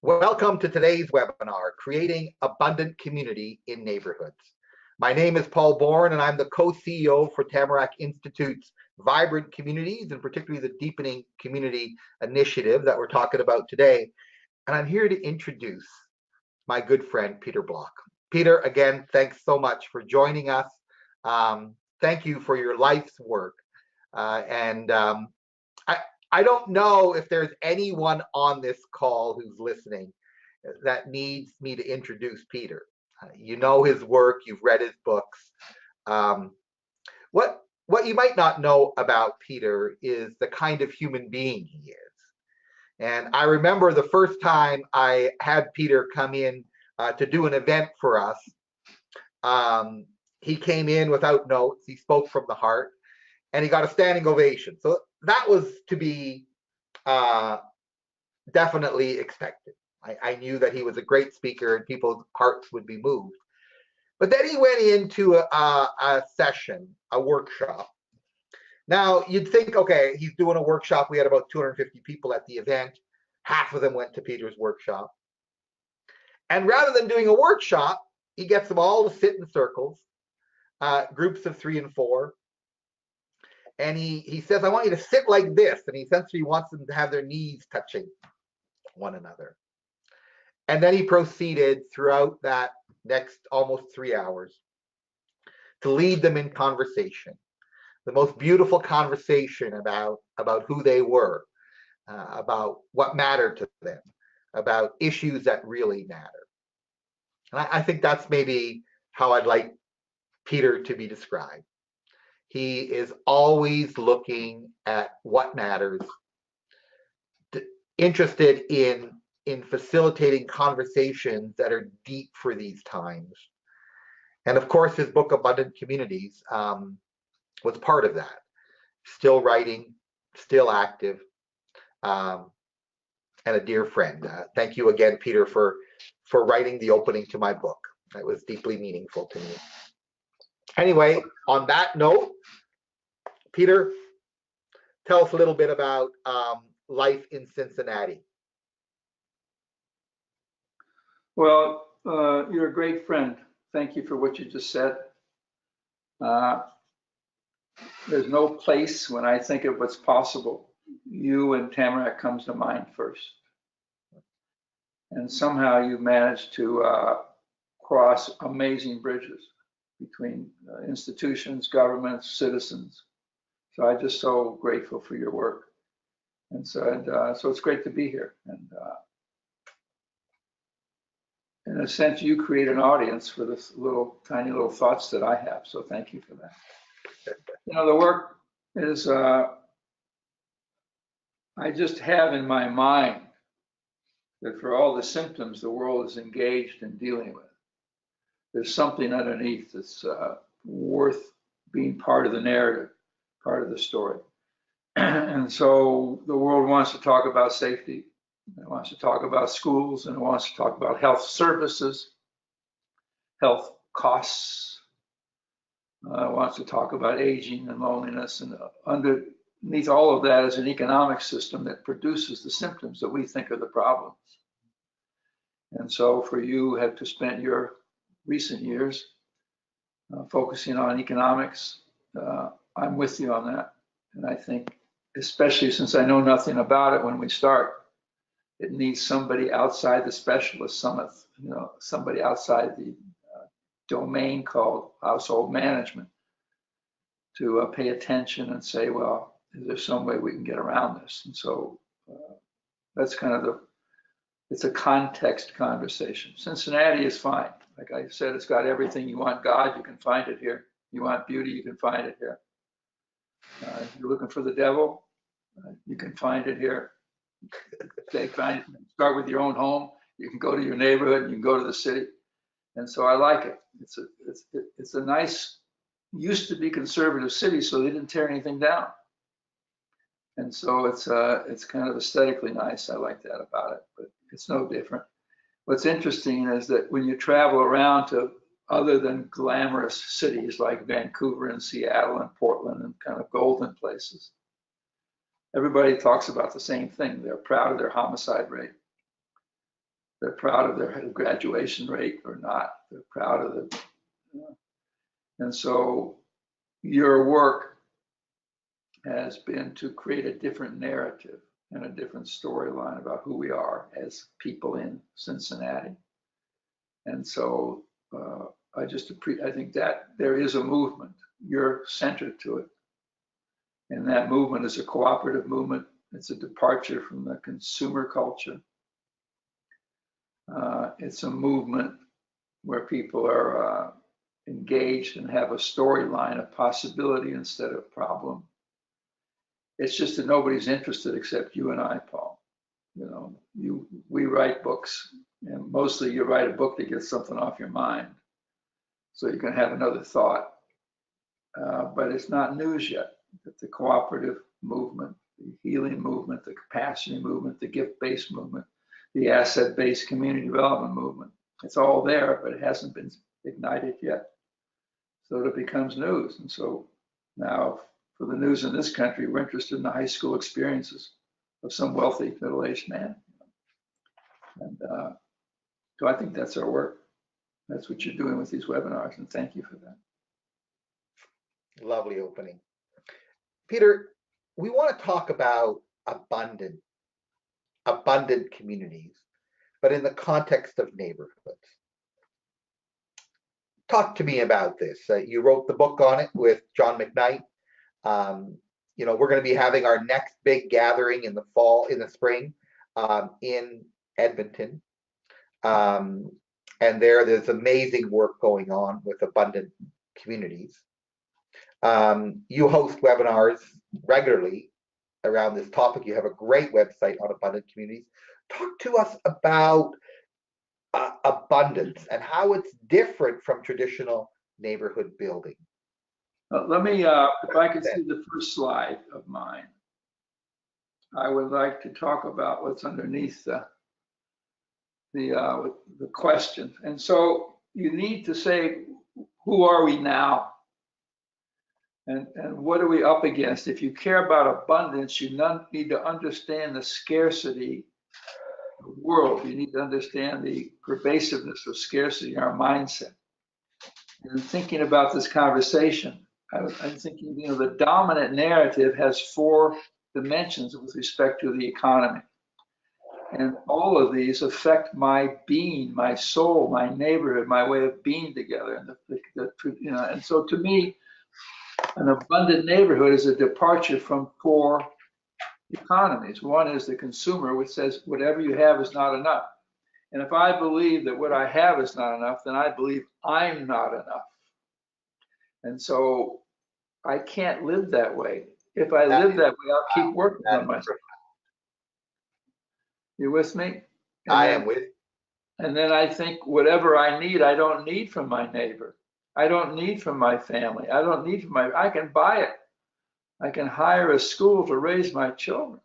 Welcome to today's webinar, Creating Abundant Community in Neighborhoods. My name is Paul Bourne, and I'm the co-CEO for Tamarack Institute's Vibrant Communities, and particularly the Deepening Community Initiative that we're talking about today. And I'm here to introduce my good friend, Peter Block. Peter, again, thanks so much for joining us. Thank you for your life's work. I don't know if there's anyone on this call who's listening that needs me to introduce Peter. You know his work, you've read his books. What you might not know about Peter is the kind of human being he is. And I remember the first time I had Peter come in to do an event for us. He came in without notes, he spoke from the heart, and he got a standing ovation. So that was to be definitely expected. I knew that he was a great speaker and people's hearts would be moved. But then he went into a session, a workshop. Now you'd think, okay, he's doing a workshop. We had about 250 people at the event. Half of them went to Peter's workshop. And rather than doing a workshop, he gets them all to sit in circles, groups of 3 and 4. And he says, I want you to sit like this. And he essentially wants them to have their knees touching one another. And then he proceeded throughout that next almost 3 hours to lead them in conversation, the most beautiful conversation about who they were, about what mattered to them, about issues that really matter. And I think that's maybe how I'd like Peter to be described. He is always looking at what matters, interested in facilitating conversations that are deep for these times. And of course, his book, Abundant Communities, was part of that. Still writing, still active, and a dear friend. Thank you again, Peter, for writing the opening to my book. That was deeply meaningful to me. Anyway, on that note, Peter, tell us a little bit about life in Cincinnati. Well, you're a great friend. Thank you for what you just said. There's no place when I think of what's possible, you and Tamarack comes to mind first. And somehow you've managed to cross amazing bridges between institutions, governments, citizens. So I'm just so grateful for your work. And so, so it's great to be here. And in a sense, you create an audience for this tiny little thoughts that I have. So thank you for that. You know, the work is, I just have in my mind that for all the symptoms the world is engaged in dealing with, there's something underneath that's worth being part of the narrative, part of the story. And so the world wants to talk about safety, it wants to talk about schools, and it wants to talk about health services, health costs, it wants to talk about aging and loneliness, and underneath all of that is an economic system that produces the symptoms that we think are the problems. And so for you have to spend your recent years focusing on economics, I'm with you on that. And I think, especially since I know nothing about it when we start, it needs somebody outside the specialist summit, you know, somebody outside the domain called household management to pay attention and say, well, is there some way we can get around this? And so that's kind of it's a context conversation. Cincinnati is fine. Like I said, it's got everything. You want God, you can find it here. You want beauty, you can find it here. If you're looking for the devil, you can find it here. Start with your own home. You can go to your neighborhood, and you can go to the city. And so I like it. It's a nice, used to be conservative city, so they didn't tear anything down. And so it's kind of aesthetically nice. I like that about it, but it's no different. What's interesting is that when you travel around to other than glamorous cities like Vancouver and Seattle and Portland and kind of golden places, everybody talks about the same thing. They're proud of their homicide rate. They're proud of their graduation rate or not. They're proud of the, and so your work has been to create a different narrative and a different storyline about who we are as people in Cincinnati. And so I think that there is a movement. You're centered to it. And that movement is a cooperative movement. It's a departure from the consumer culture. It's a movement where people are engaged and have a storyline of possibility instead of problem. It's just that nobody's interested except you and I, Paul. You know, we write books, and mostly you write a book that gets something off your mind, so you can have another thought. But it's not news yet. The cooperative movement, the healing movement, the capacity movement, the gift-based movement, the asset-based community development movement. It's all there, but it hasn't been ignited yet. So it becomes news. And so now for the news in this country, we're interested in the high school experiences of some wealthy middle-aged man. And so I think that's our work. That's what you're doing with these webinars, and thank you for that. Lovely opening. Peter, we want to talk about abundant communities, but in the context of neighborhoods. Talk to me about this. You wrote the book on it with John McKnight. You know, we're going to be having our next big gathering in the spring, in Edmonton. And there's amazing work going on with abundant communities. You host webinars regularly around this topic. You have a great website on abundant communities. Talk to us about abundance and how it's different from traditional neighborhood building. Let me, if I could see the first slide of mine, I would like to talk about what's underneath the question. And so you need to say, who are we now? And what are we up against? If you care about abundance, you need to understand the scarcity of the world. You need to understand the pervasiveness of scarcity in our mindset. And thinking about this conversation, I'm thinking, you know, the dominant narrative has 4 dimensions with respect to the economy. And all of these affect my being, my soul, my neighborhood, my way of being together. And you know, and so to me, an abundant neighborhood is a departure from 4 economies. One is the consumer, which says whatever you have is not enough. And if I believe that what I have is not enough, then I believe I'm not enough. And so I can't live that way. If I live that way, I'll keep working on myself. You with me? I am with. And then I think whatever I need, I don't need from my neighbor. I don't need from my family. I don't need from I can buy it. I can hire a school to raise my children.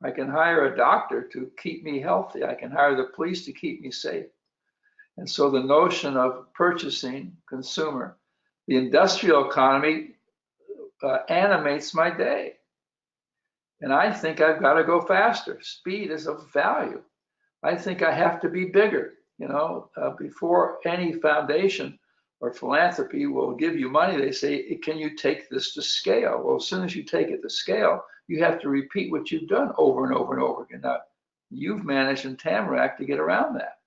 I can hire a doctor to keep me healthy. I can hire the police to keep me safe. And so the notion of purchasing, consumer, the industrial economy animates my day. And I think I've got to go faster. Speed is of value. I think I have to be bigger. You know, before any foundation or philanthropy will give you money, they say, can you take this to scale? Well, as soon as you take it to scale, you have to repeat what you've done over and over and over again. Now, you've managed in Tamarack to get around that.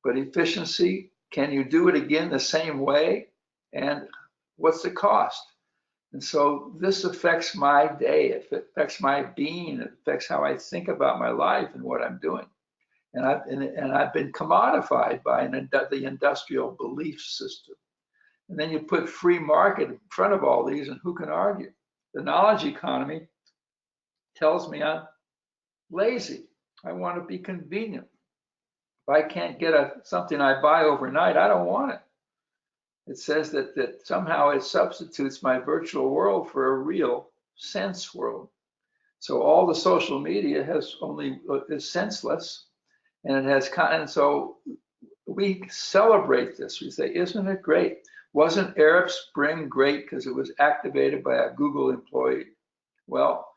But efficiency, can you do it again the same way? And what's the cost? And so this affects my day, it affects my being, it affects how I think about my life and what I'm doing. And I've been commodified by the industrial belief system. And then you put free market in front of all these, and who can argue? The knowledge economy tells me I'm lazy. I want to be convenient. If I can't get something I buy overnight, I don't want it. It says that somehow it substitutes my virtual world for a real sense world. So all the social media is senseless, and it has, and so we celebrate this. We say, isn't it great? Wasn't Arab Spring great because it was activated by a Google employee? Well,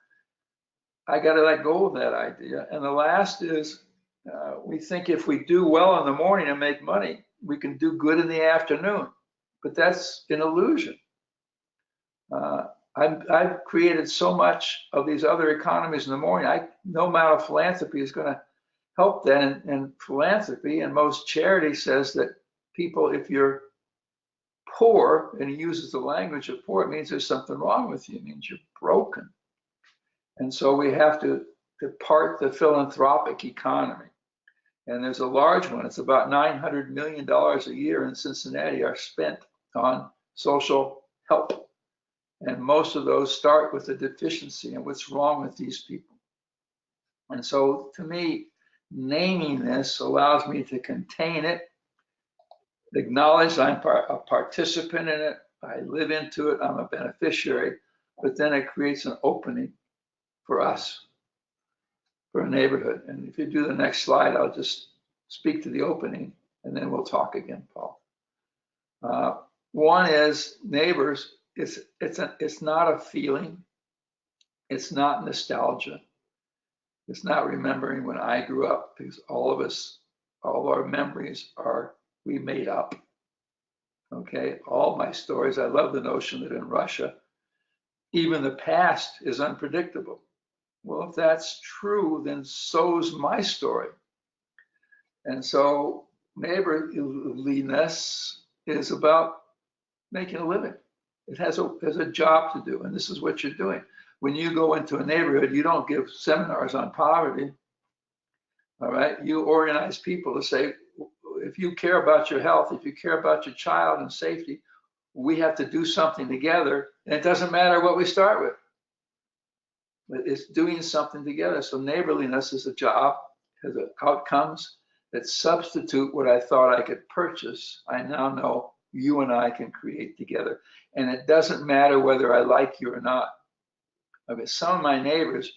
I got to let go of that idea. And the last is, We think if we do well in the morning and make money, we can do good in the afternoon, but that's an illusion. I've created so much of these other economies in the morning. No amount of philanthropy is going to help that. And philanthropy and most charity says that people, if you're poor, and he uses the language of poor, it means there's something wrong with you. It means you're broken. And so we have to depart the philanthropic economy. And there's a large one. It's about $900 million a year in Cincinnati are spent on social help. And most of those start with a deficiency and what's wrong with these people. And so to me, naming this allows me to contain it, acknowledge I'm a participant in it, I live into it, I'm a beneficiary, but then it creates an opening for us, for a neighborhood. And if you do the next slide, I'll just speak to the opening and then we'll talk again, Paul. One is neighbors. It's not a feeling. It's not nostalgia. It's not remembering when I grew up, because all of us, all of our memories we made up. Okay, all my stories. I love the notion that in Russia, even the past is unpredictable. Well, if that's true, then so's my story. And so neighborliness is about making a living. It has a job to do, and this is what you're doing. When you go into a neighborhood, you don't give seminars on poverty, all right? You organize people to say, if you care about your health, if you care about your child and safety, we have to do something together, and it doesn't matter what we start with. But it's doing something together. So neighborliness is a job, has outcomes that substitute what I thought I could purchase. I now know you and I can create together. And it doesn't matter whether I like you or not. I mean, some of my neighbors,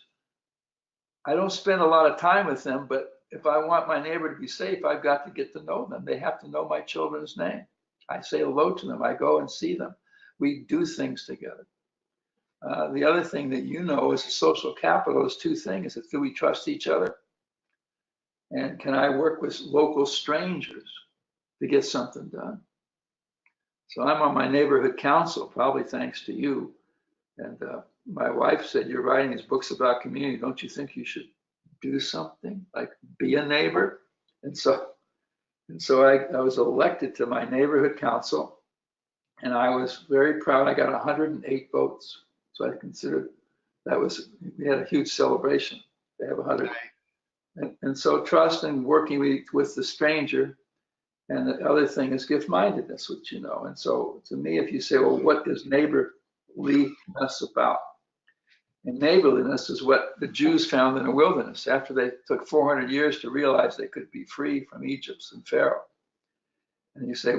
I don't spend a lot of time with them, but if I want my neighbor to be safe, I've got to get to know them. They have to know my children's name. I say hello to them. I go and see them. We do things together. The other thing that you know is social capital is two things. Do we trust each other? And can I work with local strangers to get something done? So I'm on my neighborhood council, probably thanks to you. And my wife said, you're writing these books about community. Don't you think you should do something, like be a neighbor? And so I was elected to my neighborhood council, and I was very proud. I got 108 votes. So I considered we had a huge celebration. They have 100. And so trust and working with the stranger. And the other thing is gift-mindedness, which you know. And so to me, if you say, well, what is neighborliness about? And neighborliness is what the Jews found in the wilderness after they took 400 years to realize they could be free from Egypt and Pharaoh. And you say,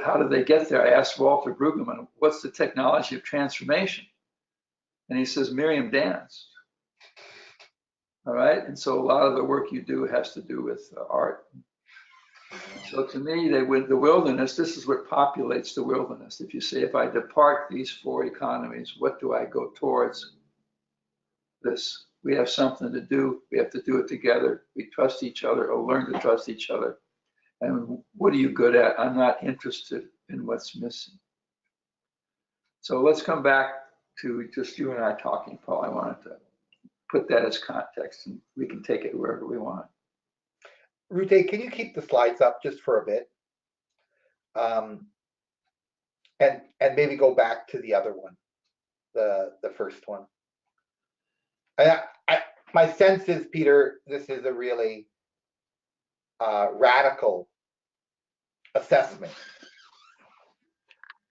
how did they get there? I asked Walter Brueggemann, what's the technology of transformation? And he says, Miriam danced. All right. And so a lot of the work you do has to do with art. So to me, the wilderness, this is what populates the wilderness. If you say, if I depart these four economies, what do I go towards? This. We have something to do. We have to do it together. We trust each other or learn to trust each other. And what are you good at? I'm not interested in what's missing. So let's come back to just you and I talking, Paul. I wanted to put that as context, and we can take it wherever we want. Rute, can you keep the slides up just for a bit? And maybe go back to the other one, the first one. My sense is, Peter, this is a really radical assessment.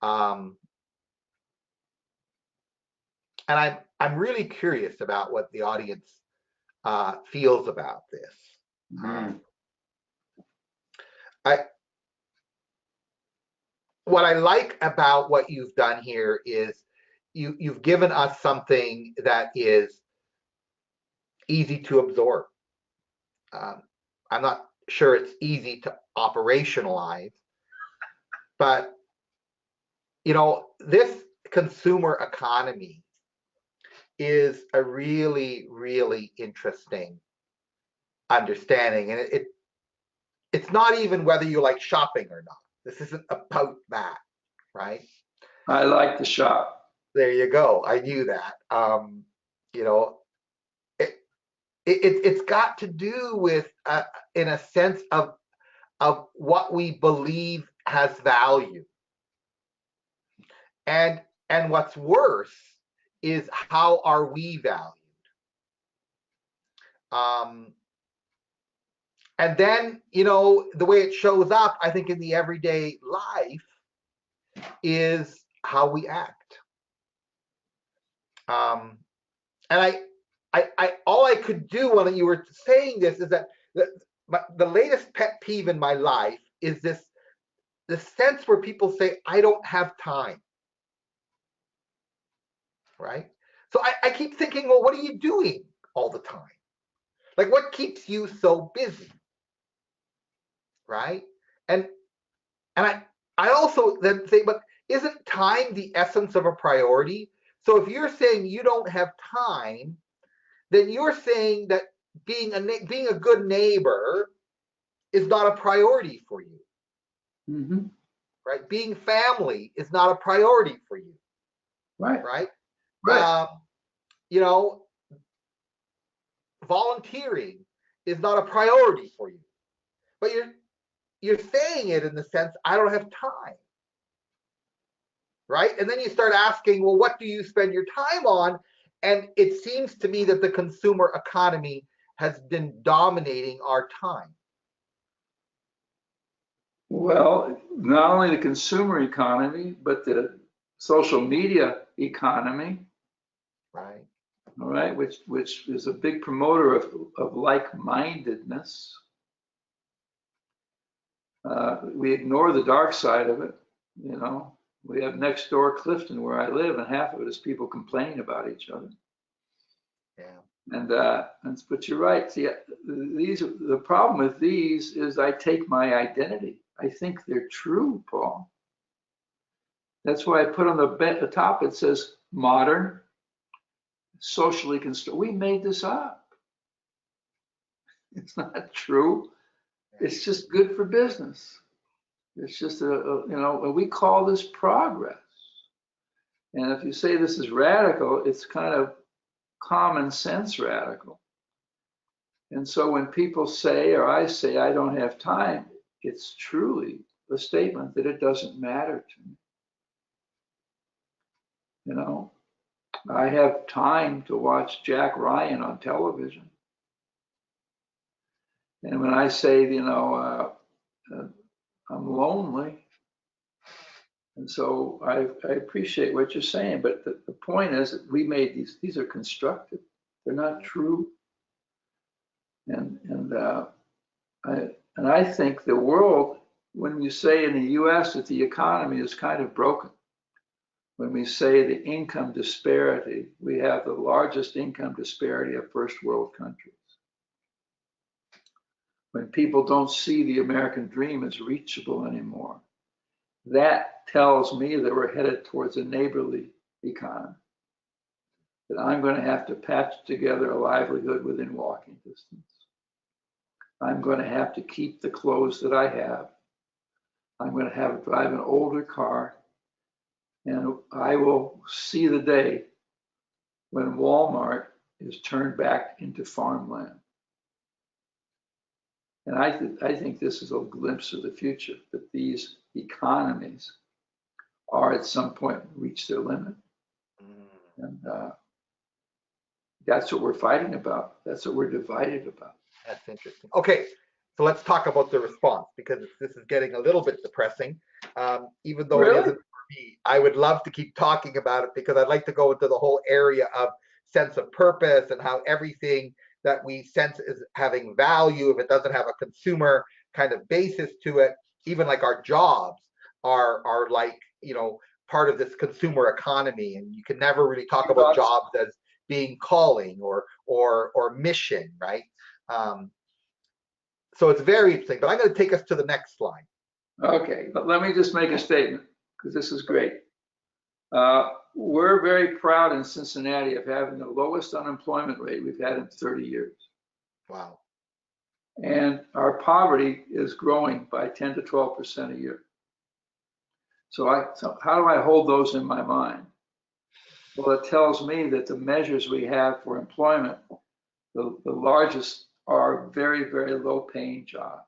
And I'm really curious about what the audience feels about this. What I like about what you've done here is you've given us something that is easy to absorb. I'm not sure it's easy to operationalize, but this consumer economy is a really, really interesting understanding. And it's not even whether you like shopping or not. This isn't about that, right? I like to shop. There you go. I knew that. You know, it's got to do with, in a sense of what we believe has value, and what's worse is how are we valued. And then, the way it shows up, I think, in the everyday life is how we act. And all I could do when you were saying this is that the latest pet peeve in my life is this sense where people say, I don't have time. Right? So I keep thinking, well, what are you doing all the time? Like, what keeps you so busy? Right? And I also then say, but isn't time the essence of a priority? So if you're saying you don't have time, then you're saying that being a good neighbor is not a priority for you. Mm-hmm. Right? Being family is not a priority for you. Right. Right? Right. Volunteering is not a priority for you. But you're saying it in the sense, I don't have time. Right? And then you start asking, well, what do you spend your time on? And it seems to me that the consumer economy has been dominating our time. Well, not only the consumer economy, but the social media economy, Right. all right, which is a big promoter of like-mindedness. We ignore the dark side of it. We have next door Clifton where I live, and half of it is people complaining about each other. Yeah. But you're right. See, the problem with these is I take my identity. I think they're true, Paul. That's why I put on the top, it says modern, socially constructed. We made this up. It's not true. It's just good for business. It's just we call this progress. And if you say this is radical, it's kind of common sense radical. And so when people say, or I say, I don't have time, it's truly a statement that it doesn't matter to me. I have time to watch Jack Ryan on television. And when I say, I'm lonely. And so I appreciate what you're saying, but the point is that we made these are constructed. They're not true. And I think the world, when you say in the US that the economy is kind of broken, when we say the income disparity, we have the largest income disparity of first world countries. When people don't see the American dream as reachable anymore, that tells me that we're headed towards a neighborly economy, that I'm going to have to patch together a livelihood within walking distance. I'm going to have to keep the clothes that I have. I'm going to have to drive an older car, and I will see the day when Walmart is turned back into farmland. And I think this is a glimpse of the future, that these economies are at some point reach their limit. And that's what we're fighting about. That's what we're divided about. That's interesting. Okay, so let's talk about the response, because this is getting a little bit depressing. Even though Really? it isn't for me, I would love to keep talking about it, because I'd like to go into the whole area of sense of purpose and how everything that we sense is having value, if it doesn't have a consumer kind of basis to it, even like our jobs are like, part of this consumer economy, and you can never really talk about jobs as being calling or mission, right? So it's very interesting, but I'm going to take us to the next slide. Okay, but let me just make a statement, because this is great. We're very proud in Cincinnati of having the lowest unemployment rate we've had in 30 years. Wow. And our poverty is growing by 10 to 12% a year. So how do I hold those in my mind? Well, it tells me that the measures we have for employment, the largest are very, very low paying jobs.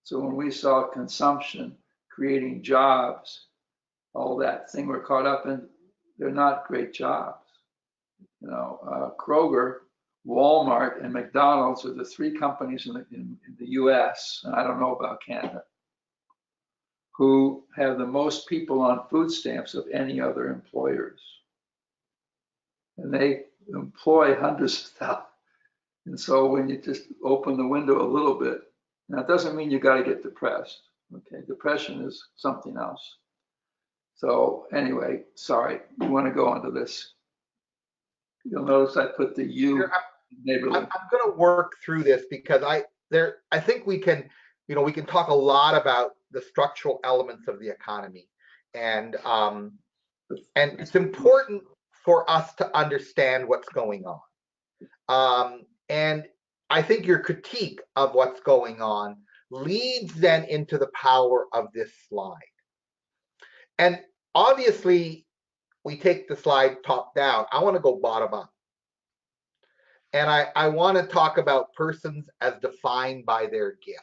So when we saw consumption creating jobs, all that thing we're caught up in, they're not great jobs. You know, Kroger, Walmart, and McDonald's are the three companies in the US, and I don't know about Canada, who have the most people on food stamps of any other employers. And they employ hundreds of thousands. And so when you just open the window a little bit, now it doesn't mean you got to get depressed. Okay, depression is something else. So anyway, sorry, you want to go on to this. You'll notice I put the U. Neighborly. I'm going to work through this because I think we can, we can talk a lot about the structural elements of the economy, and it's important for us to understand what's going on. And I think your critique of what's going on leads then into the power of this slide. And obviously, we take the slide top down. I want to go bottom up. And I want to talk about persons as defined by their gifts.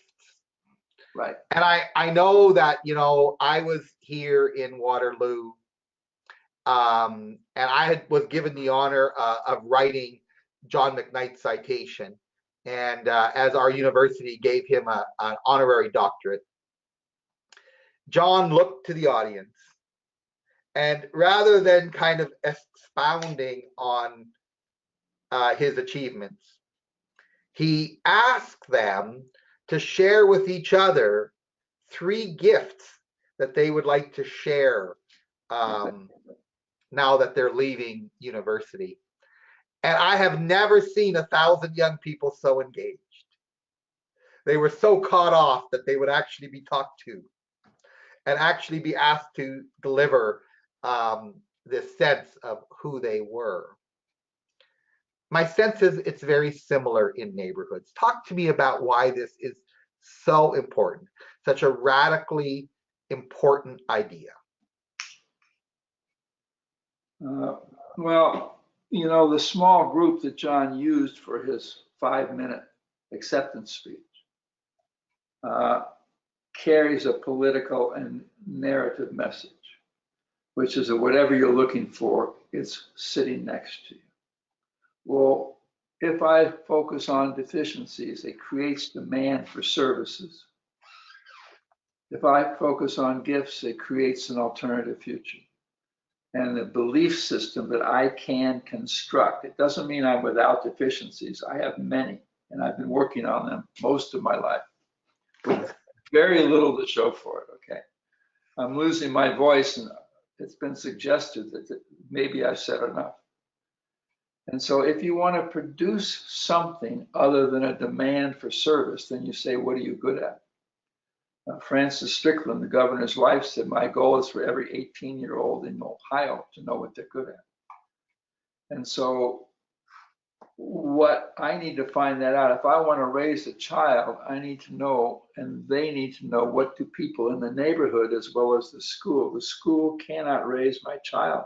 Right. And I know that, I was here in Waterloo, and I was given the honor of writing John McKnight's citation. And as our university gave him an honorary doctorate, John looked to the audience, and rather than kind of expounding on his achievements, he asked them to share with each other 3 gifts that they would like to share now that they're leaving university. And I have never seen 1,000 young people so engaged. They were so caught off that they would actually be talked to and actually be asked to deliver this sense of who they were. My sense is it's very similar in neighborhoods. Talk to me about why this is so important, such a radically important idea. Well, the small group that John used for his 5-minute acceptance speech carries a political and narrative message, which is that whatever you're looking for, it's sitting next to you. Well, if I focus on deficiencies, it creates demand for services. If I focus on gifts, it creates an alternative future. And the belief system that I can construct, it doesn't mean I'm without deficiencies. I have many, and I've been working on them most of my life with very little to show for it, okay? I'm losing my voice, and it's been suggested that maybe I've said enough. And so if you want to produce something other than a demand for service, then you say, what are you good at? Frances Strickland, the governor's wife, said, my goal is for every 18-year-old in Ohio to know what they're good at. And so what I need to find that out, if I want to raise a child, I need to know, and they need to know, what do people in the neighborhood as well as the school. The school cannot raise my child.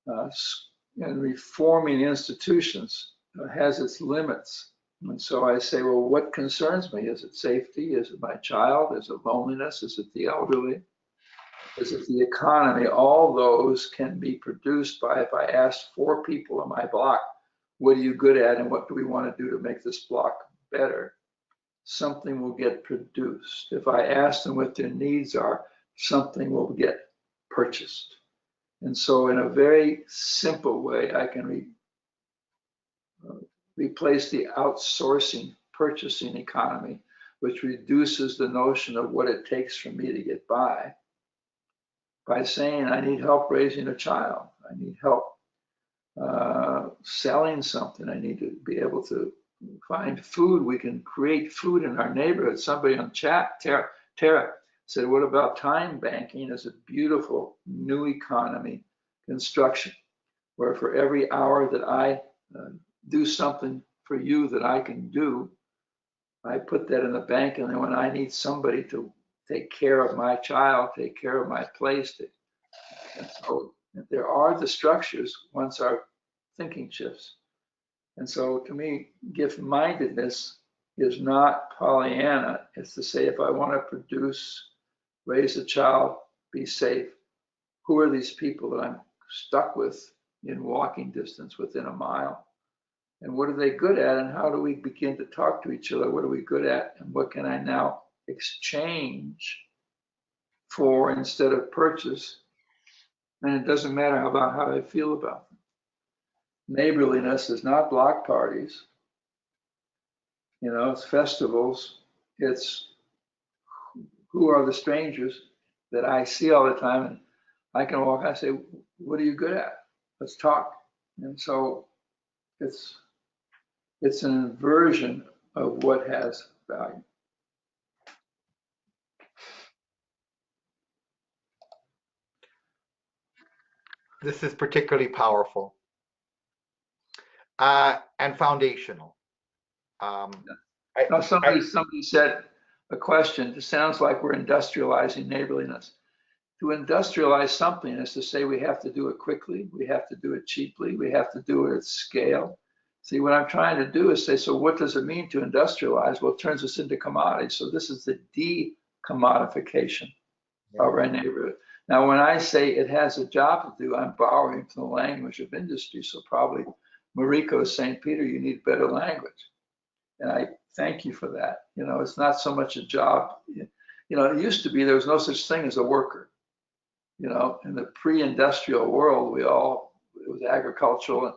And reforming institutions has its limits. And so I say, well, what concerns me? Is it safety? Is it my child? Is it loneliness? Is it the elderly? Is it the economy? All those can be produced by, if I ask 4 people in my block, what are you good at and what do we want to do to make this block better? Something will get produced. If I ask them what their needs are, something will get purchased. And so in a very simple way, I can replace the outsourcing purchasing economy, which reduces the notion of what it takes for me to get by saying, I need help raising a child. I need help selling something. I need to be able to find food. We can create food in our neighborhood. Somebody on chat, Tara, said, what about time banking as a beautiful new economy construction, where for every hour that I do something for you that I can do, I put that in the bank, and then when I need somebody to take care of my child, take care of my place, and so there are the structures once our thinking shifts. And so to me, gift-mindedness is not Pollyanna. It's to say, if I want to produce, raise a child, be safe, who are these people that I'm stuck with in walking distance within a mile? And what are they good at? And how do we begin to talk to each other? What are we good at? And what can I now exchange for instead of purchase? And it doesn't matter about how I feel about them. Neighborliness is not block parties. It's festivals. It's who are the strangers that I see all the time. And I can walk, I say, what are you good at? Let's talk. And so it's an inversion of what has value. This is particularly powerful and foundational. Now, somebody said a question. It sounds like we're industrializing neighborliness. To industrialize something is to say we have to do it quickly, we have to do it cheaply, we have to do it at scale. See, what I'm trying to do is say, so what does it mean to industrialize? Well, it turns us into commodities. So this is the de-commodification of our neighborhood. Now, when I say it has a job to do, I'm borrowing from the language of industry. So probably Mariko is saying, Peter, you need better language. And I thank you for that. It's not so much a job. It used to be there was no such thing as a worker. In the pre-industrial world, it was agricultural, and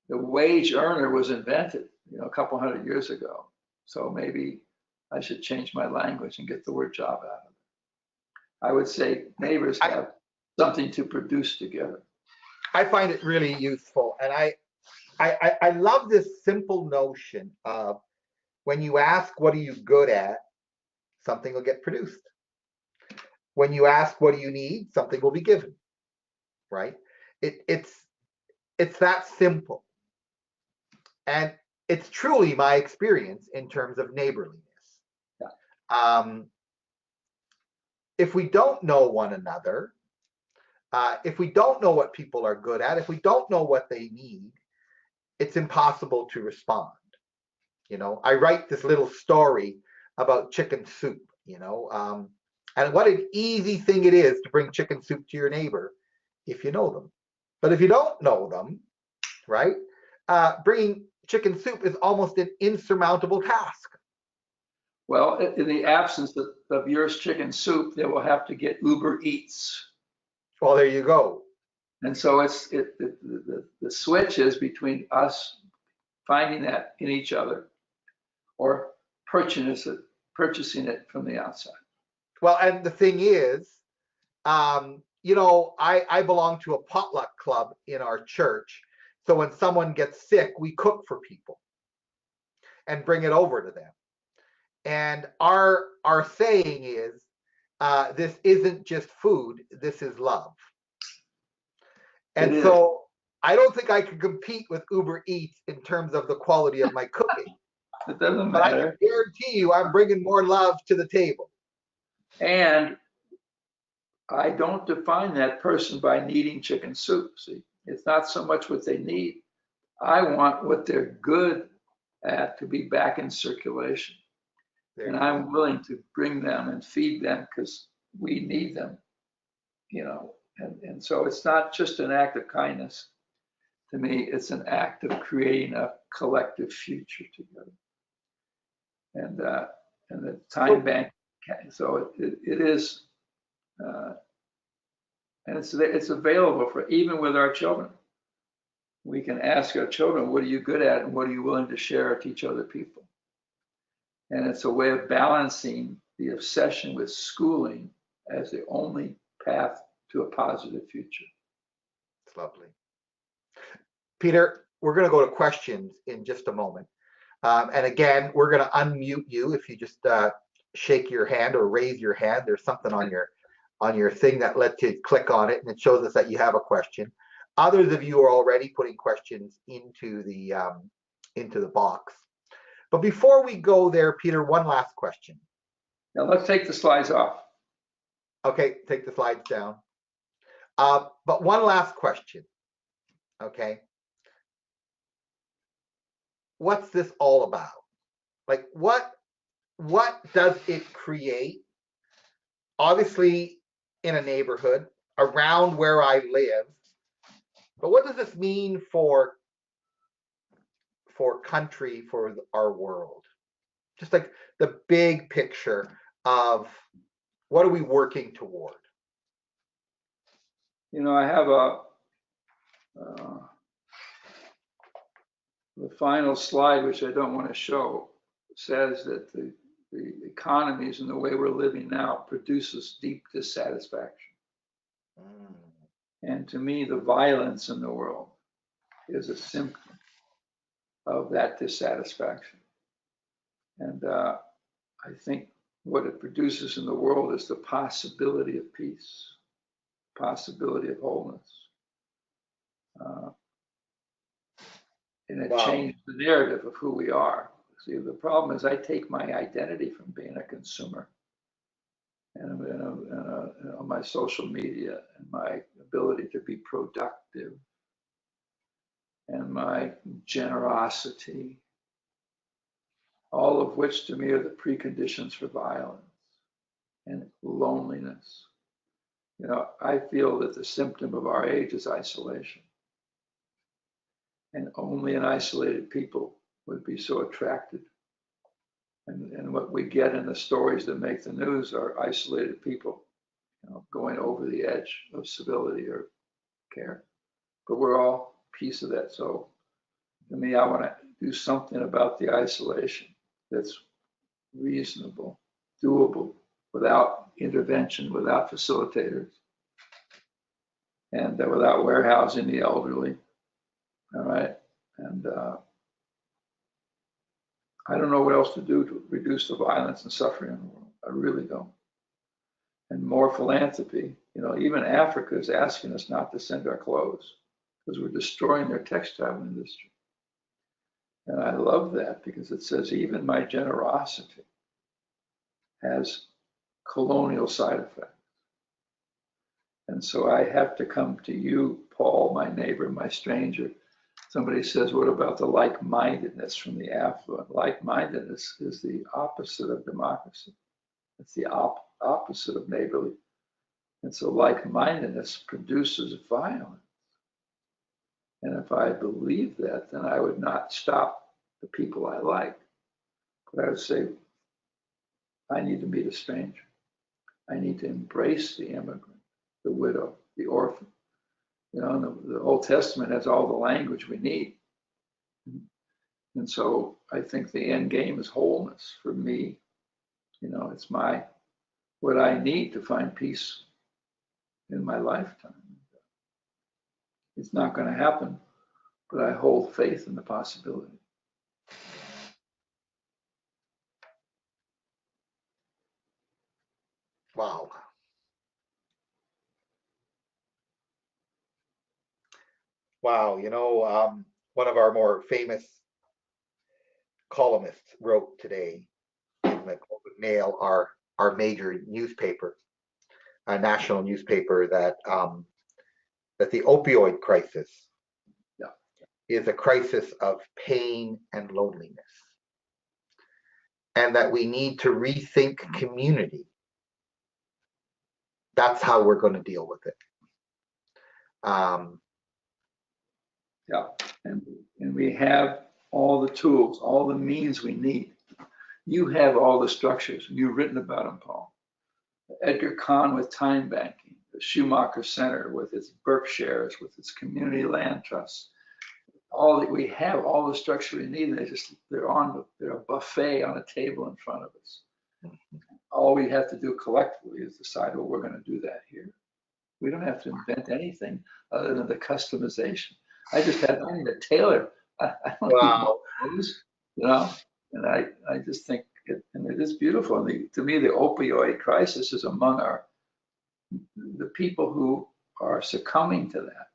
the wage earner was invented, a couple hundred years ago. So maybe I should change my language and get the word job out of it. I would say neighbors have something to produce together. I find it really useful, and I love this simple notion of when you ask, what are you good at? Something will get produced. When you ask, what do you need? Something will be given, right? It's that simple. And it's truly my experience in terms of neighborliness. If we don't know one another, if we don't know what people are good at, if we don't know what they need, it's impossible to respond. I write this little story about chicken soup, and what an easy thing it is to bring chicken soup to your neighbor if you know them. But if you don't know them, right, bringing chicken soup is almost an insurmountable task. Well, in the absence of yours chicken soup, they will have to get Uber Eats. Well, there you go. And so the switch is between us finding that in each other or purchasing it from the outside. Well, and the thing is, I belong to a potluck club in our church. So when someone gets sick, we cook for people and bring it over to them. And our saying is, this isn't just food, this is love. And so I don't think I can compete with Uber Eats in terms of the quality of my cooking. It doesn't matter. But I can guarantee you I'm bringing more love to the table. And I don't define that person by needing chicken soup. See, it's not so much what they need. I want what they're good at to be back in circulation. And I'm willing to bring them and feed them because we need them, and so it's not just an act of kindness. To me, it's an act of creating a collective future together. And the time bank, so it is, and it's available for even with our children. We can ask our children, what are you good at and what are you willing to share or teach other people? And it's a way of balancing the obsession with schooling as the only path to a positive future. It's lovely. Peter, we're going to go to questions in just a moment. And again, we're going to unmute you if you just shake your hand or raise your hand. There's something on your thing that lets you click on it, and it shows us that you have a question. Others of you are already putting questions into the box. But before we go there, Peter, one last question. Now let's take the slides off. Okay, take the slides down. But one last question. Okay. What's this all about? Like, what does it create? Obviously, in a neighborhood around where I live. But what does this mean for country, for our world? Just like the big picture of what are we working toward? You know, I have the final slide, which I don't want to show, says that the economies and the way we're living now produces deep dissatisfaction. And to me, the violence in the world is a symptom of that dissatisfaction. And I think what it produces in the world is the possibility of peace, possibility of wholeness. And it changes the narrative of who we are. See, the problem is I take my identity from being a consumer and on my social media and my ability to be productive and my generosity, all of which to me are the preconditions for violence and loneliness. You know, I feel that the symptom of our age is isolation. And only an isolated people would be so attracted. And what we get in the stories that make the news are isolated people, you know, going over the edge of civility or care. But we're all a piece of that. So to me, I want to do something about the isolation that's reasonable, doable, without intervention, without facilitators, and without warehousing the elderly. All right. And I don't know what else to do to reduce the violence and suffering in the world. I really don't. And more philanthropy. You know, even Africa is asking us not to send our clothes because we're destroying their textile industry. And I love that because it says even my generosity has colonial side effects. And so I have to come to you, Paul, my neighbor, my stranger. Somebody says, what about the like-mindedness from the affluent? Like-mindedness is the opposite of democracy. It's the opposite of neighborly. And so like-mindedness produces violence. And if I believe that, then I would not stop the people I like. But I would say, I need to meet a stranger. I need to embrace the immigrant, the widow, the orphan. You know, the Old Testament has all the language we need. And so I think the end game is wholeness for me. You know, it's what I need to find peace in my lifetime. It's not going to happen, but I hold faith in the possibility. Wow. Wow, you know, one of our more famous columnists wrote today in the Globe and Mail, our major newspaper, a national newspaper, that the opioid crisis is a crisis of pain and loneliness, and that we need to rethink community. That's how we're going to deal with it. Yeah, and we have all the tools, all the means we need. You have all the structures. You've written about them, Paul. Edgar Kahn with time banking, the Schumacher Center with its Berkshires, with its community land trusts. All that we have, all the structure we need. They're a buffet on a table in front of us. All we have to do collectively is decide, well, we're going to do that here. We don't have to invent anything other than the customization. I need a tailor. I don't need those, you know. And I just think it is beautiful. And to me, the opioid crisis is among the people who are succumbing to that.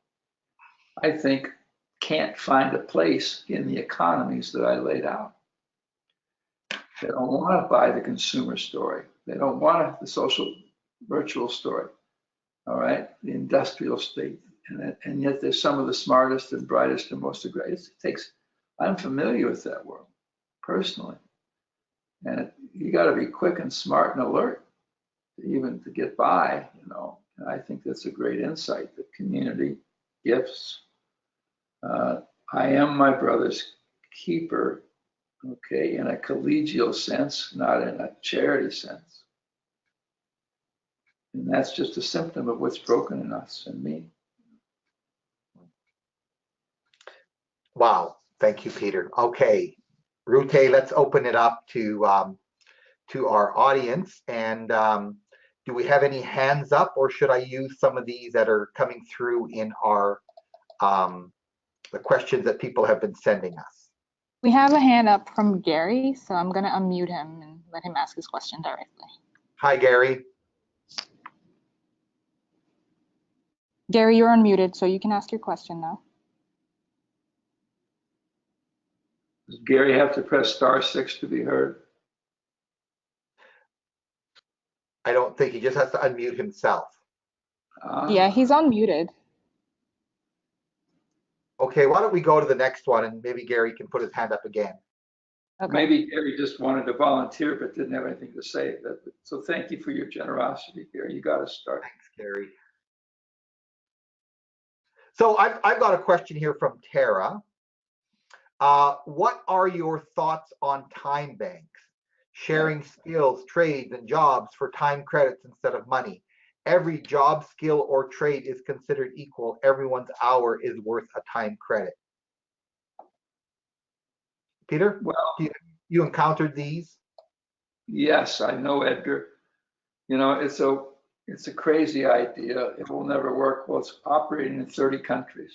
I think can't find a place in the economies that I laid out. They don't want to buy the consumer story. They don't want the social virtual story. All right, the industrial state, and yet they're some of the smartest and brightest and most aggressive. I'm familiar with that world personally, and you got to be quick and smart and alert, even to get by. And I think that's a great insight. The community, gifts. I am my brother's keeper. Okay, in a collegial sense, not in a charity sense. And that's just a symptom of what's broken in us and me. Wow. Thank you, Peter. Okay, Rute, let's open it up to our audience. And do we have any hands up, or should I use some of these that are coming through in our the questions that people have been sending us? We have a hand up from Gary, so I'm going to unmute him and let him ask his question directly. Hi, Gary. Gary, you're unmuted, so you can ask your question now. Does Gary have to press *6 to be heard? I don't think he just has to unmute himself. Yeah, he's unmuted. Okay, why don't we go to the next one, and maybe Gary can put his hand up again. Okay. Maybe Gary just wanted to volunteer but didn't have anything to say. So thank you for your generosity, Gary. You got to start. Thanks, Gary. So I've got a question here from Tara. What are your thoughts on time banks? Sharing skills, trades, and jobs for time credits instead of money. Every job, skill, or trade is considered equal. Everyone's hour is worth a time credit. Peter, Well, you encountered these? yes, I know, Edgar. It's a crazy idea. It will never work. Well, it's operating in 30 countries,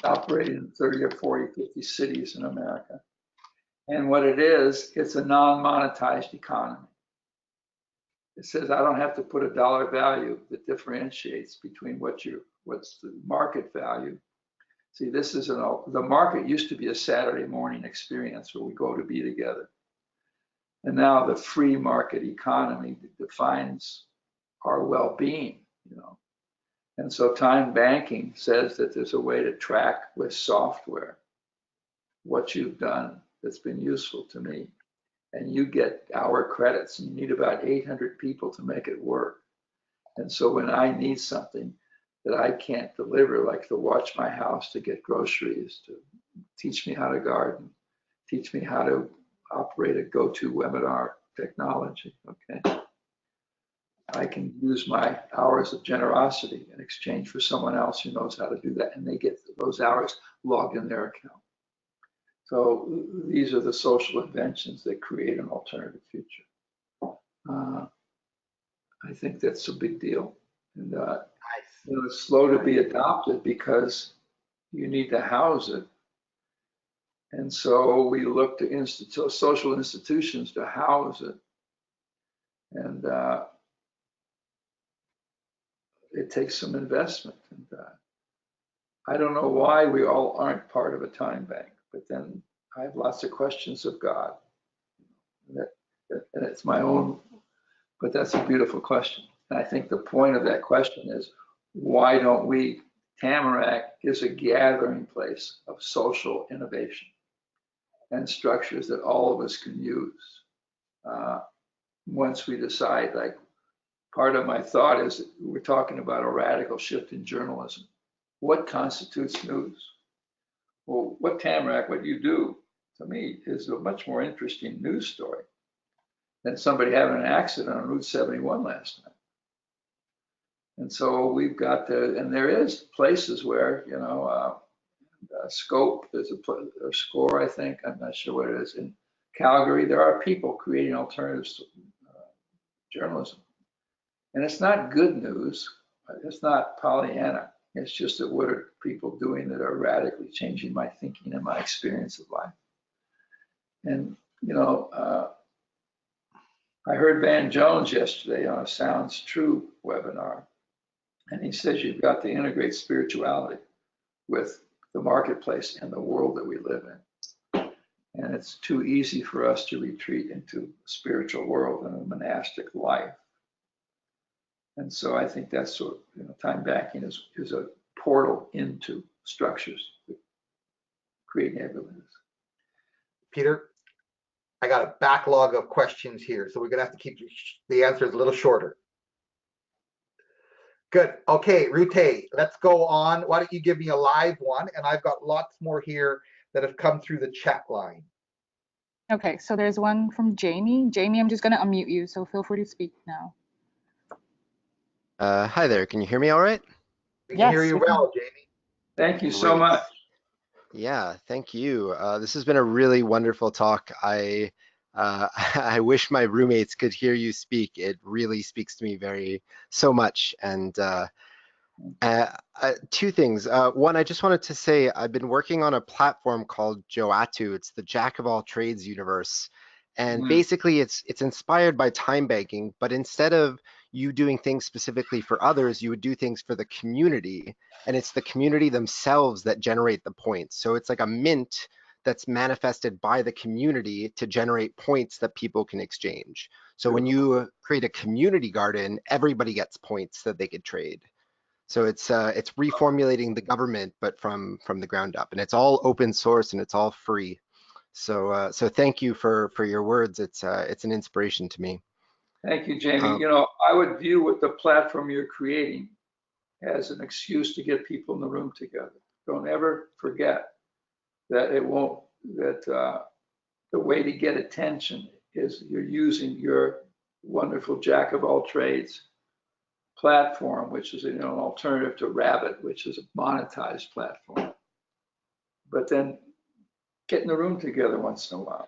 operating in 30 or 40, 50 cities in America. And what it is, it's a non-monetized economy. It says I don't have to put a dollar value that differentiates between what's the market value. See, the market used to be a Saturday morning experience where we go to be together. And now the free market economy defines our well-being, And so time banking says that there's a way to track with software what you've done that's been useful to me. And you get hour credits, and you need about 800 people to make it work. And so when I need something that I can't deliver, like to watch my house, to get groceries, to teach me how to garden, teach me how to operate a GoToWebinar technology, okay? I can use my hours of generosity in exchange for someone else who knows how to do that, and they get those hours logged in their account. So these are the social inventions that create an alternative future. I think that's a big deal. And it's slow to be adopted because you need to house it. And so we look to social institutions to house it. And it takes some investment. And I don't know why we all aren't part of a time bank, but then I have lots of questions of God. And it's my own, but that's a beautiful question. And I think the point of that question is, why don't we? Tamarack is a gathering place of social innovation and structures that all of us can use. Once we decide, like, part of my thought is we're talking about a radical shift in journalism. What constitutes news? Well, what you do, to me, is a much more interesting news story than somebody having an accident on Route 71 last night. And so we've got and there is places where, Scope, there's a Score, I think, I'm not sure what it is. In Calgary, there are people creating alternatives journalism. And it's not good news. It's not Pollyanna. It's just that what are people doing that are radically changing my thinking and my experience of life. And, I heard Van Jones yesterday on a Sounds True webinar. And he says you've got to integrate spirituality with the marketplace and the world that we live in. And it's too easy for us to retreat into the spiritual world and a monastic life. And so I think that's sort of, time backing is a portal into structures that create neighborhoods. Peter, I got a backlog of questions here, so we're gonna have to keep the answers a little shorter. Good. Okay, Rute, let's go on. Why don't you give me a live one? And I've got lots more here that have come through the chat line. Okay, so there's one from Jamie. Jamie, I'm just going to unmute you, so feel free to speak now. Hi there. Can you hear me all right? We can hear Yes, you we can. well, Jamie. Thank you so Great. much. Yeah, thank you. This has been a really wonderful talk. I I wish my roommates could hear you speak. It really speaks to me so much. And two things. One, I just wanted to say I've been working on a platform called Joatu. It's the Jack of all trades universe. And basically it's inspired by time banking, but instead of you doing things specifically for others, you would do things for the community. And it's the community themselves that generate the points. So it's like a mint that's manifested by the community to generate points that people can exchange. So when you create a community garden, everybody gets points that they could trade. So it's reformulating the government, but from the ground up, and it's all open source and it's all free. So thank you for your words. It's an inspiration to me. Thank you, Jamie. I would view what the platform you're creating as an excuse to get people in the room together. Don't ever forget that the way to get attention is you're using your wonderful Jack of all trades platform, which is an alternative to Rabbit, which is a monetized platform. But then get in the room together once in a while.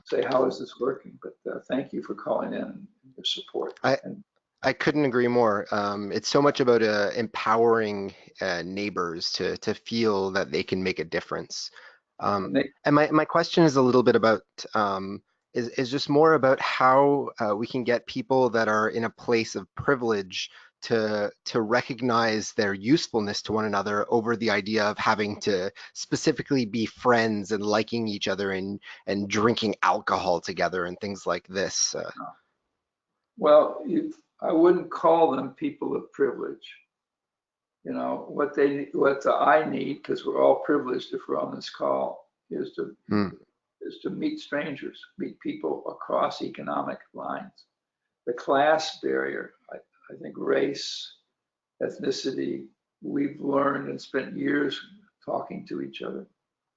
Say, how is this working? But thank you for calling in and your support. I couldn't agree more. It's so much about empowering neighbors to feel that they can make a difference. And my question is a little bit about is just more about how we can get people that are in a place of privilege to recognize their usefulness to one another over the idea of having to specifically be friends and liking each other and drinking alcohol together and things like this. Well, I wouldn't call them people of privilege. What I need, because we're all privileged if we're on this call, is to meet strangers, meet people across economic lines. The class barrier, I think race, ethnicity, we've learned and spent years talking to each other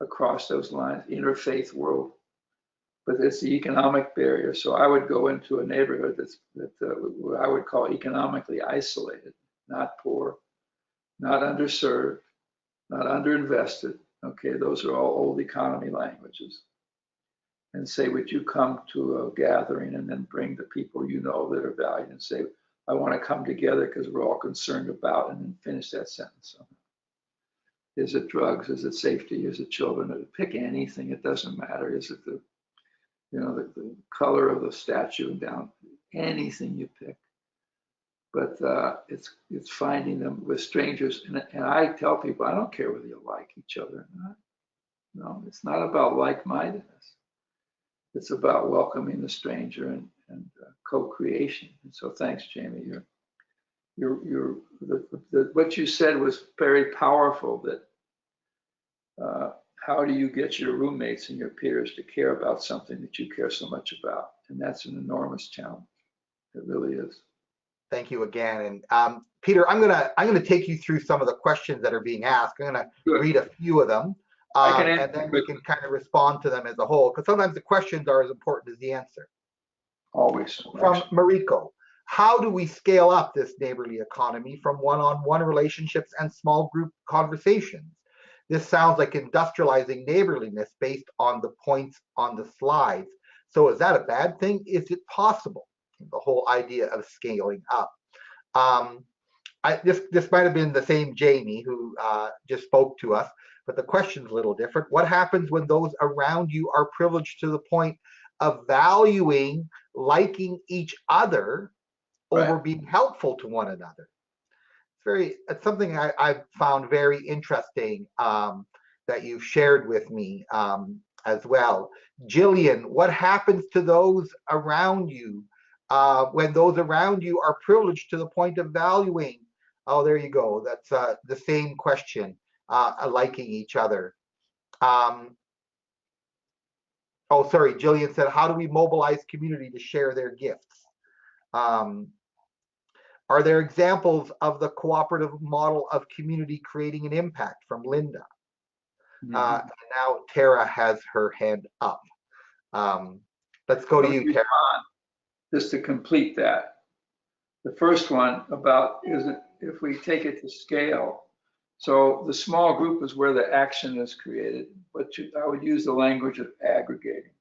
across those lines, interfaith world. But it's the economic barrier. So I would go into a neighborhood that I would call economically isolated, not poor, not underserved, not underinvested. Okay, those are all old economy languages. And say, would you come to a gathering and then bring the people that are valued and say, I want to come together because we're all concerned about, and then finish that sentence. Is it drugs? Is it safety? Is it children? Pick anything. It doesn't matter. Is it the color of the statue and down? Anything you pick. But it's finding them with strangers. And I tell people, I don't care whether you like each other or not. No, it's not about like-mindedness. It's about welcoming the stranger and co-creation. And so thanks, Jamie. What you said was very powerful, that how do you get your roommates and your peers to care about something that you care so much about? And that's an enormous challenge. It really is. Thank you again. And Peter, I'm gonna take you through some of the questions that are being asked. I'm gonna read a few of them, and then we can kind of respond to them as a whole, because sometimes the questions are as important as the answer. Always. From Mariko, how do we scale up this neighborly economy from one-on-one relationships and small group conversations? This sounds like industrializing neighborliness based on the points on the slides. So is that a bad thing? Is it possible? The whole idea of scaling up. This might have been the same Jamie who just spoke to us, but the question's a little different. What happens when those around you are privileged to the point of valuing, liking each other over being helpful to one another? It's something I've found very interesting that you've shared with me. as well. Jillian, what happens to those around you when those around you are privileged to the point of valuing? Oh, there you go. That's the same question, liking each other. Oh, sorry, Jillian said, how do we mobilize community to share their gifts? Are there examples of the cooperative model of community creating an impact, from Linda? And now Tara has her hand up. Let's go to you, Tara. Just to complete that. The first one about, is it, if we take it to scale, so the small group is where the action is created, but I would use the language of aggregating.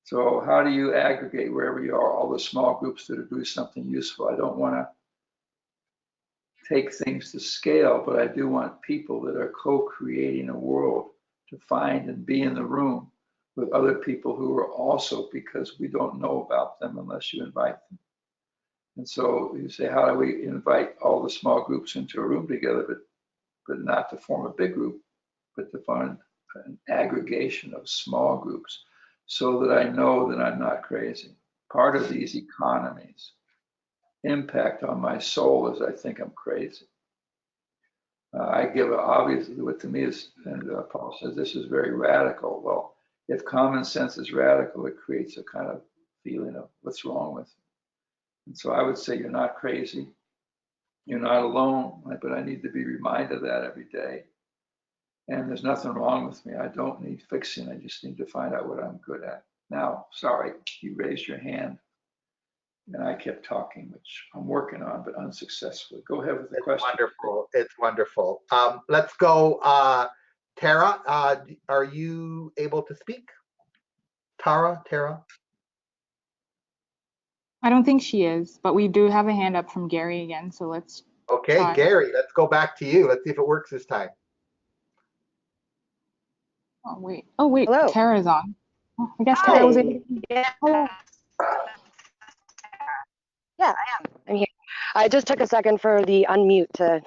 So how do you aggregate wherever you are, all the small groups that are doing something useful? I don't want to take things to scale, but I do want people that are co-creating a world to find and be in the room with other people who are also, because we don't know about them unless you invite them. And so you say, how do we invite all the small groups into a room together, but not to form a big group, but to find an aggregation of small groups so that I know that I'm not crazy. Part of these economies impact on my soul is I think I'm crazy. I give obviously what to me is, and Paul says this is very radical. Well, if common sense is radical, it creates a kind of feeling of what's wrong with it. And so I would say you're not crazy. You're not alone, but I need to be reminded of that every day. And there's nothing wrong with me. I don't need fixing. I just need to find out what I'm good at. Now, sorry, you raised your hand and I kept talking, which I'm working on, but unsuccessfully. Go ahead with the question. Wonderful. It's wonderful. Let's go. Tara, are you able to speak? Tara? I don't think she is, but we do have a hand up from Gary again, so let's Okay, try. Gary, let's go back to you. Let's see if it works this time. Oh, wait. Oh, wait. Hello. Tara's on. Oh, I guess Tara was able to. Yeah. Hello. Yeah, I am. I'm here. I just took a second for the unmute to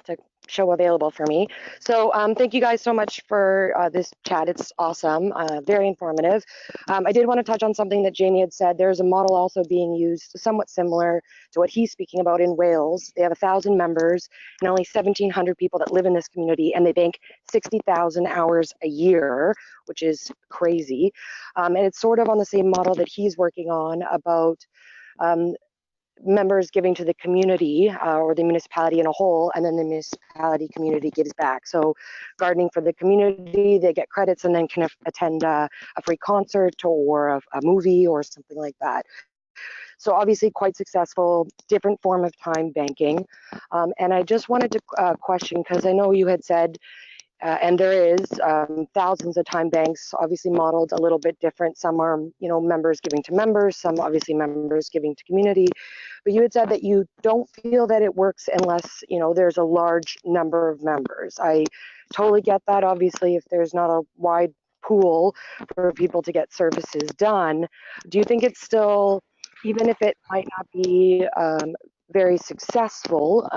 show available for me. So thank you guys so much for this chat. It's awesome, very informative. I did want to touch on something that Jamie had said. There's a model also being used somewhat similar to what he's speaking about in Wales. They have 1,000 members and only 1,700 people that live in this community, and they bank 60,000 hours a year, which is crazy. And it's sort of on the same model that he's working on about members giving to the community or the municipality in a whole, and then the municipality community gives back. So gardening for the community, they get credits and then can attend a free concert or a movie or something like that. So obviously quite successful, different form of time banking. And I just wanted to question, because I know you had said, and there is thousands of time banks, obviously modeled a little bit different. Some are, members giving to members, some obviously members giving to community. But you had said that you don't feel that it works unless, there's a large number of members. I totally get that. Obviously, if there's not a wide pool for people to get services done, do you think it's still, even if it might not be very successful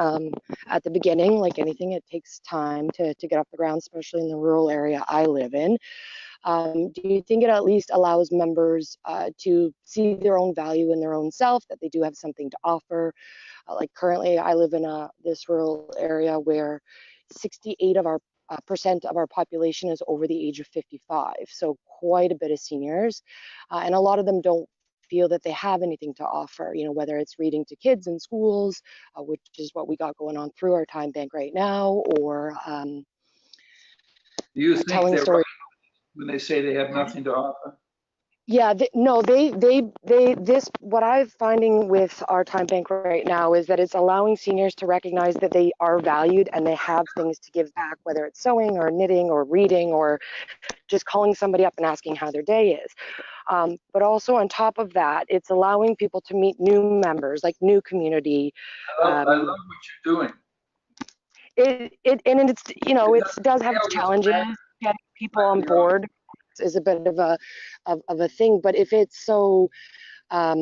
at the beginning, like anything, it takes time to get off the ground, especially in the rural area I live in. Do you think it at least allows members to see their own value in their own self, that they do have something to offer? Like currently I live in this rural area where 68% of our population is over the age of 55. So quite a bit of seniors, and a lot of them don't feel that they have anything to offer, whether it's reading to kids in schools, which is what we got going on through our time bank right now, or Do you think telling they're stories. right when they say they have nothing to offer? Yeah, what I'm finding with our time bank right now is that it's allowing seniors to recognize that they are valued and they have things to give back, whether it's sewing or knitting or reading or just calling somebody up and asking how their day is. But also on top of that, it's allowing people to meet new members, like new community. I love what you're doing. It does have its challenges. Getting people on board is a bit of a thing. But if it's so, I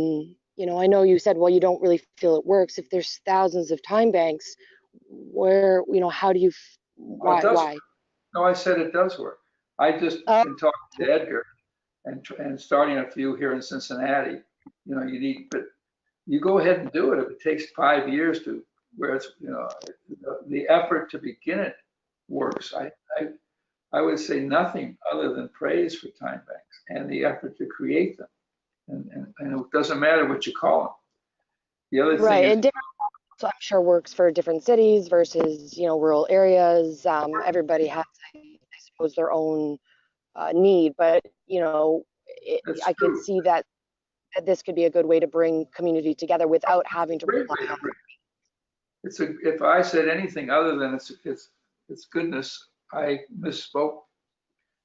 know you said, well, you don't really feel it works. If there's thousands of time banks, where, how do you, why? No, I said it does work. I just been talking to Edgar, and starting a few here in Cincinnati. You know, you need, but you go ahead and do it. If it takes 5 years to where it's, you know, the effort to begin it works. I would say nothing other than praise for time banks and the effort to create them. And it doesn't matter what you call them. The other thing Right, is, and different, so I'm sure works for different cities versus, you know, rural areas. Everybody has, I suppose, their own need, but, you know, that's I could true. see that this could be a good way to bring community together without having to Great way rely to on. bring. If I said anything other than it's goodness, I misspoke.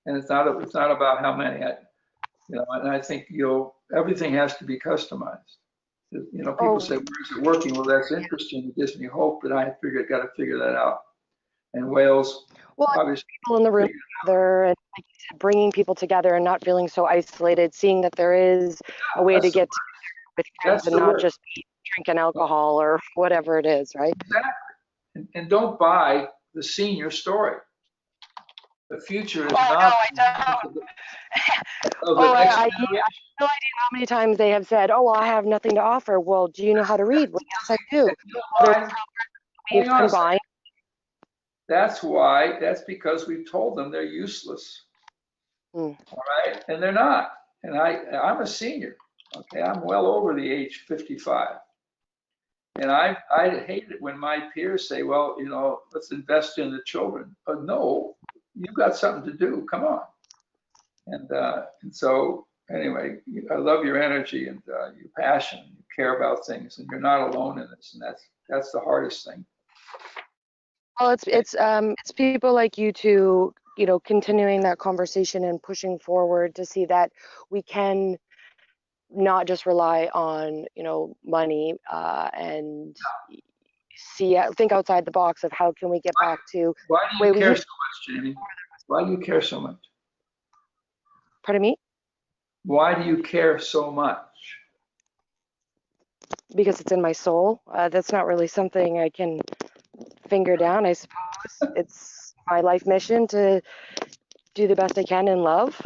And it's not about how many. You know, and I think everything has to be customized. You know, people say, where's it working? Well, that's interesting. It gives me hope that got to figure that out. And Wales, Well, obviously, people in the room together, and like you said, bringing people together and not feeling so isolated, seeing that there is a way to that's get with friends that's and the not word. just be drinking alcohol or whatever it is, right? Exactly. And don't buy the senior story. The future is Oh no, not I don't. of the Oh, next I have generation. no idea how many times they have said, "Oh, well, I have nothing to offer." Well, do you know how to read? Well, yes, I do. And you know There's why? we've Hang on a second. combined. That's because we've told them they're useless. Hmm. All right, and they're not. And I'm a senior. Okay, I'm well over the age 55. And I hate it when my peers say, well, you know, let's invest in the children. But no, you've got something to do. Come on. And so anyway, I love your energy and your passion. You care about things, and you're not alone in this. And that's the hardest thing. Well, it's people like you two, you know, continuing that conversation and pushing forward to see that we can not just rely on, you know, money and think outside the box of how can we get back to Why the do way you we care used. so much, Jamie? Why do you care so much? Pardon me? Why do you care so much? Because it's in my soul. That's not really something I can finger down, I suppose. It's my life mission to do the best I can in love.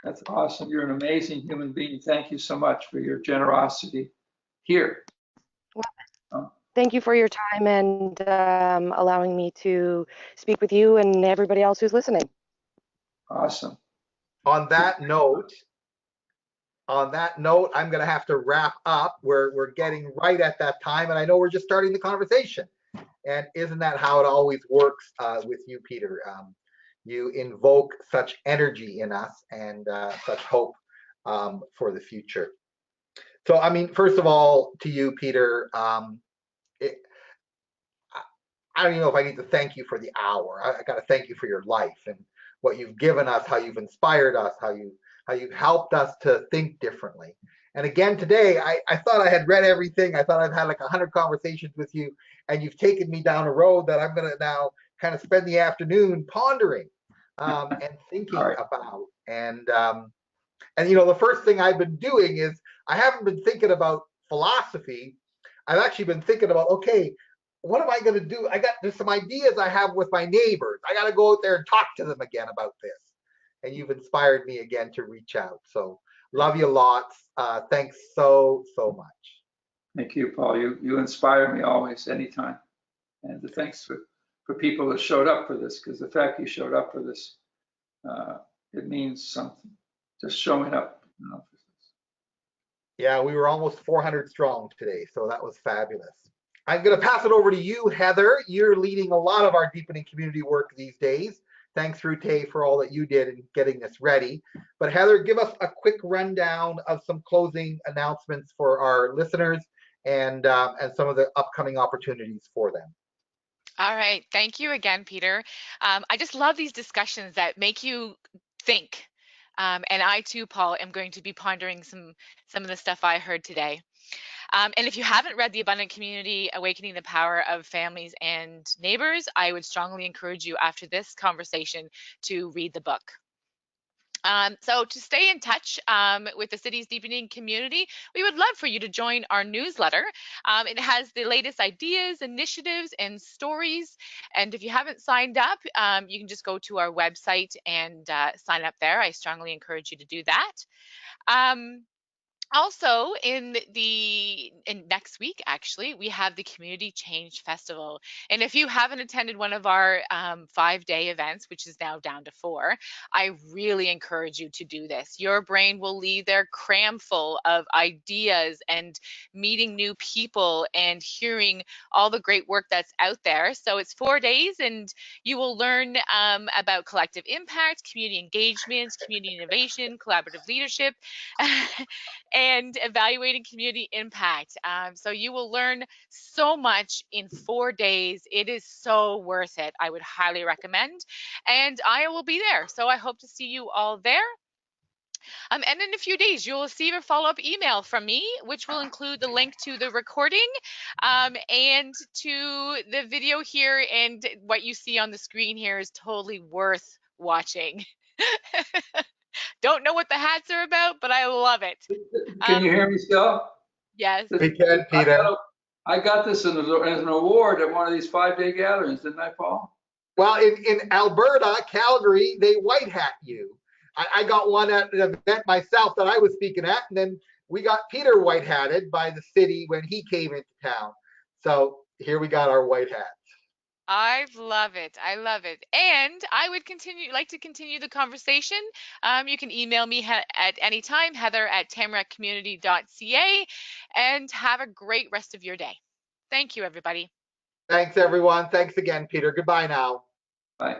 That's awesome. You're an amazing human being. Thank you so much for your generosity here. Thank you for your time and allowing me to speak with you and everybody else who's listening. Awesome. On that note, I'm going to have to wrap up. We're getting right at that time, and I know we're just starting the conversation. And isn't that how it always works with you, Peter? You invoke such energy in us and such hope for the future. So, I mean, first of all, to you, Peter, I don't even know if I need to thank you for the hour. I got to thank you for your life and what you've given us, how you've inspired us, how you've helped us to think differently. And again, today, I thought I had read everything. I thought I've had like 100 conversations with you, and you've taken me down a road that I'm going to now kind of spend the afternoon pondering and thinking about. And you know, the first thing I've been doing is I haven't been thinking about philosophy. I've actually been thinking about, okay, what am I going to do? There's some ideas I have with my neighbors. I got to go out there and talk to them again about this. And you've inspired me again to reach out. So love you lots. Thanks so much. Thank you, Paul. You inspire me always, anytime. And thanks for people that showed up for this, because the fact you showed up for this, it means something. Just showing up. You know. Yeah, we were almost 400 strong today, so that was fabulous. I'm going to pass it over to you, Heather. You're leading a lot of our deepening community work these days. Thanks, Rute, for all that you did in getting this ready. But Heather, give us a quick rundown of some closing announcements for our listeners and some of the upcoming opportunities for them. All right. Thank you again, Peter. I just love these discussions that make you think. And I too, Paul, am going to be pondering some of the stuff I heard today. And if you haven't read The Abundant Community, Awakening the Power of Families and Neighbors, I would strongly encourage you after this conversation to read the book. So to stay in touch with the city's deepening community, we would love for you to join our newsletter. It has the latest ideas, initiatives, and stories. And if you haven't signed up, you can just go to our website and sign up there. I strongly encourage you to do that. Also, in next week, actually, we have the Community Change Festival. And if you haven't attended one of our 5-day events, which is now down to 4, I really encourage you to do this. Your brain will leave there cram full of ideas and meeting new people and hearing all the great work that's out there. So it's 4 days, and you will learn about collective impact, community engagement, community innovation, collaborative leadership. And evaluating community impact. So you will learn so much in 4 days. It is so worth it. I would highly recommend. And I will be there. So I hope to see you all there. And in a few days, you'll receive a follow-up email from me, which will include the link to the recording and to the video here. And what you see on the screen here is totally worth watching. Don't know what the hats are about, but I love it. Can you hear me still? Yes. We can, Peter. I got this as an award at one of these 5-day gatherings, didn't I, Paul? Well, in Alberta, Calgary, they white hat you. I got one at an event myself that I was speaking at, and then we got Peter white hatted by the city when he came into town. So here we got our white hats. I love it. I love it. And I would like to continue the conversation. You can email me at any time, heather@tamarackcommunity.ca, and have a great rest of your day. Thank you, everybody. Thanks, everyone. Thanks again, Peter. Goodbye now. Bye.